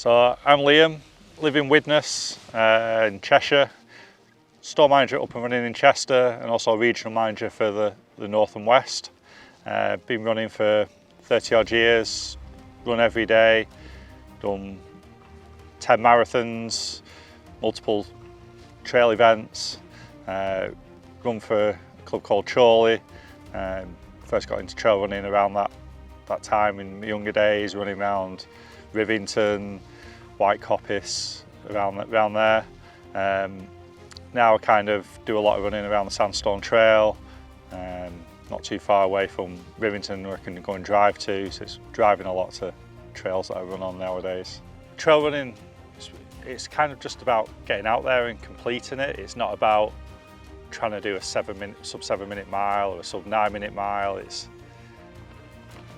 So I'm Liam, live in Widnes in Cheshire, store manager up and running in Chester and also regional manager for the North and West. Been running for 30 odd years, run every day, done 10 marathons, multiple trail events, run for a club called Chorley. First got into trail running around that time in the younger days, running around Rivington, White Coppice, around there. Now I kind of do a lot of running around the Sandstone Trail, not too far away from Rivington where I can go and drive to, so it's driving a lot to trails that I run on nowadays. Trail running, it's kind of just about getting out there and completing it. It's not about trying to do a sub 7 minute mile or a sub 9 minute mile. It's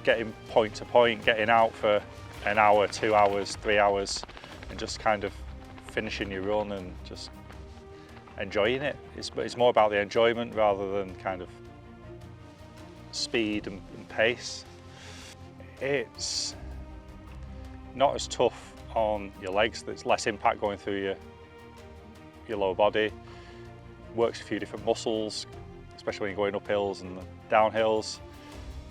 getting point to point, getting out for an hour, 2 hours, 3 hours, and just kind of finishing your run and just enjoying it. It's more about the enjoyment rather than kind of speed and pace. It's not as tough on your legs. There's less impact going through your lower body. Works a few different muscles, especially when you're going up hills and down hills.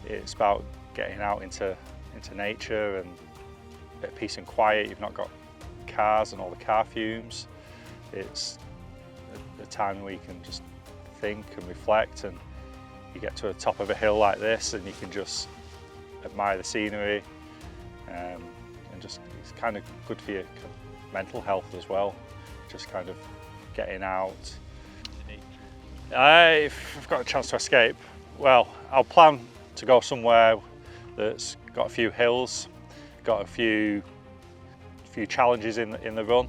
It's about getting out into nature and a bit of peace and quiet. You've not got cars and all the car fumes. It's a time where you can just think and reflect, and you get to the top of a hill like this and you can just admire the scenery, and just it's kind of good for your mental health as well, just kind of getting out. If I've got a chance to escape, well, I'll plan to go somewhere that's got a few hills, got a few challenges in the run.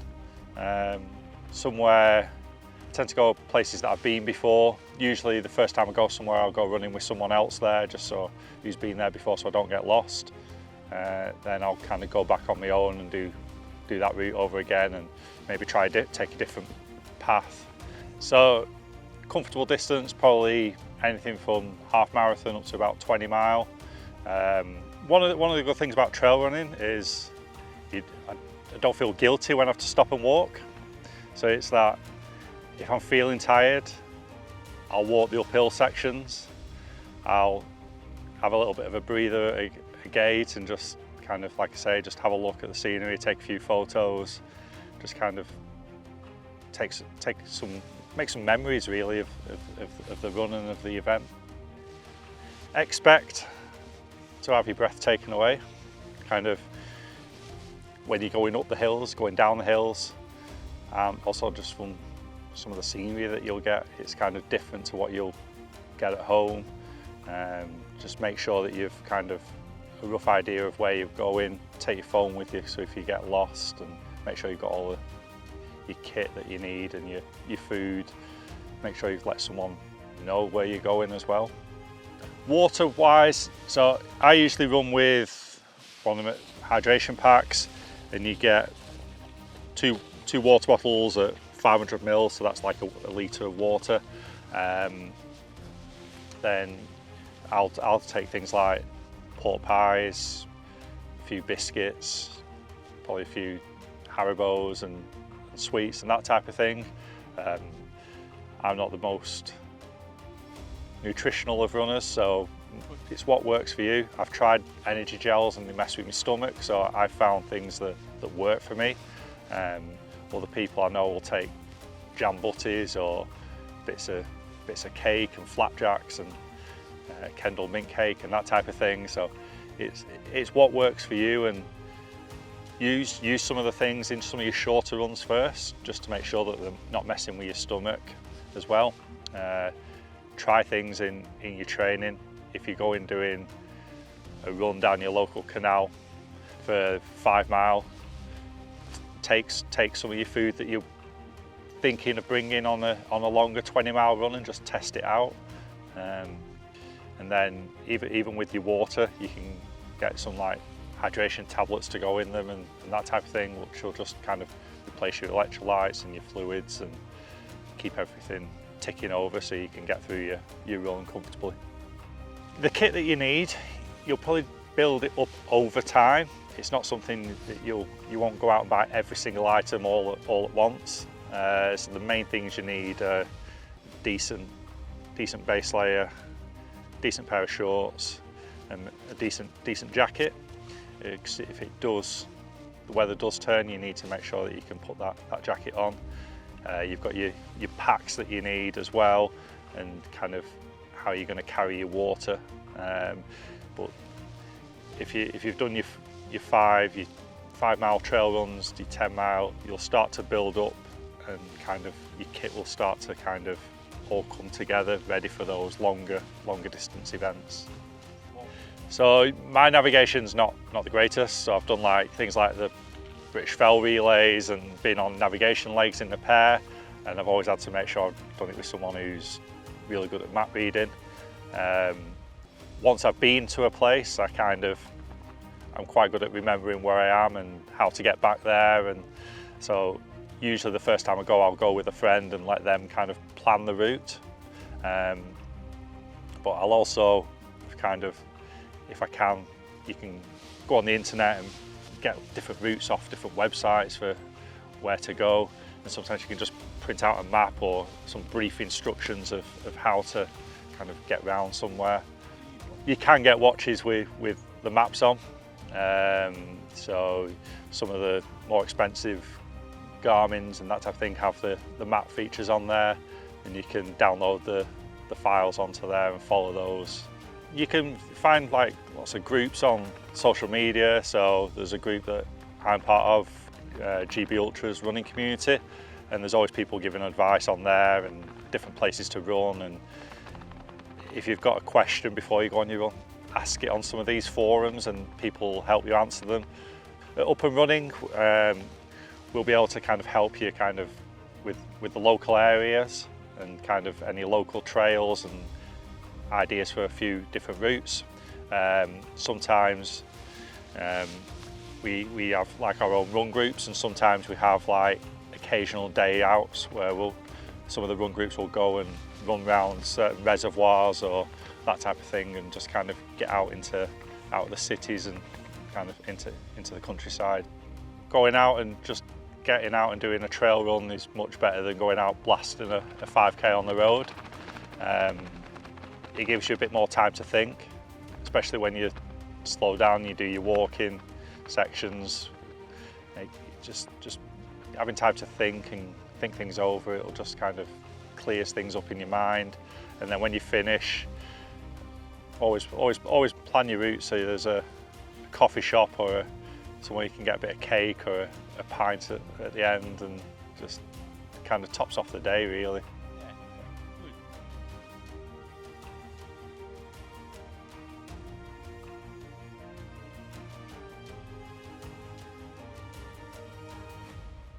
Somewhere, I tend to go places that I've been before. Usually the first time I go somewhere I'll go running with someone else there, just so who's been there before, so I don't get lost. Then I'll kind of go back on my own and do that route over again and maybe try take a different path. So comfortable distance, probably anything from half marathon up to about 20 mile. One of the good things about trail running is I don't feel guilty when I have to stop and walk. So it's that if I'm feeling tired, I'll walk the uphill sections. I'll have a little bit of a breather at a gate and just kind of, like I say, just have a look at the scenery, take a few photos, just kind of make some memories really of the run and of the event. Expect to have your breath taken away, kind of when you're going up the hills, going down the hills, also just from some of the scenery that you'll get. It's kind of different to what you'll get at home. Just make sure that you've kind of a rough idea of where you're going. Take your phone with you, so if you get lost, and make sure you've got all your kit that you need and your food. Make sure you've let someone know where you're going as well. Water wise, so I usually run with one of the hydration packs, and you get two water bottles at 500 ml, so that's like a litre of water. Then I'll take things like pork pies, a few biscuits, probably a few Haribos and sweets and that type of thing. I'm not the most nutritional of runners, so it's what works for you. I've tried energy gels and they mess with my stomach, so I found things that work for me. Other people I know will take jam butties or bits of cake and flapjacks and Kendal mint cake and that type of thing. So it's what works for you, and use some of the things in some of your shorter runs first, just to make sure that they're not messing with your stomach as well. Try things in your training. If you're going doing a run down your local canal for 5 mile, take some of your food that you're thinking of bringing on a longer 20-mile run and just test it out. And then even with your water, you can get some like hydration tablets to go in them and that type of thing, which will just kind of replace your electrolytes and your fluids and keep everything ticking over so you can get through your run comfortably. The kit that you need, you'll probably build it up over time. it's not something that you won't go out and buy every single item all at once. So the main things you need are decent base layer, decent pair of shorts, and a decent jacket. Because if the weather does turn, you need to make sure that you can put that jacket on. You've got your packs that you need as well, and kind of how you're going to carry your water. But if you've done your 5-mile trail runs, your 10-mile, you'll start to build up, and kind of your kit will start to kind of all come together, ready for those longer distance events. So my navigation's not the greatest, so I've done things like the British Fell relays and been on navigation legs in the pair, and I've always had to make sure I've done it with someone who's really good at map reading. Once I've been to a place, I'm quite good at remembering where I am and how to get back there, and so usually the first time I go, I'll go with a friend and let them kind of plan the route. But I'll also if I can, you can go on the internet and get different routes off different websites for where to go, and sometimes you can just print out a map or some brief instructions of how to kind of get around somewhere. You can get watches with the maps on, so some of the more expensive Garmin's and that type of thing have the map features on there, and you can download the files onto there and follow those. You can find lots of groups on social media, so there's a group that I'm part of, GB Ultras running community, and there's always people giving advice on there and different places to run, and if you've got a question before you go on your run, ask it on some of these forums and people help you answer them. At Up and Running, we'll be able to kind of help you with the local areas and kind of any local trails and ideas for a few different routes. Sometimes we have our own run groups, and sometimes we have occasional day outs where some of the run groups will go and run around certain reservoirs or that type of thing, and just kind of get out of the cities and kind of into the countryside. Going out and just getting out and doing a trail run is much better than going out blasting a 5k on the road. It gives you a bit more time to think, especially when you slow down, you do your walking sections. Just having time to think and think things over, it'll just kind of clears things up in your mind. And then when you finish, always plan your route so there's a coffee shop or somewhere you can get a bit of cake or a pint at the end, and just kind of tops off the day really.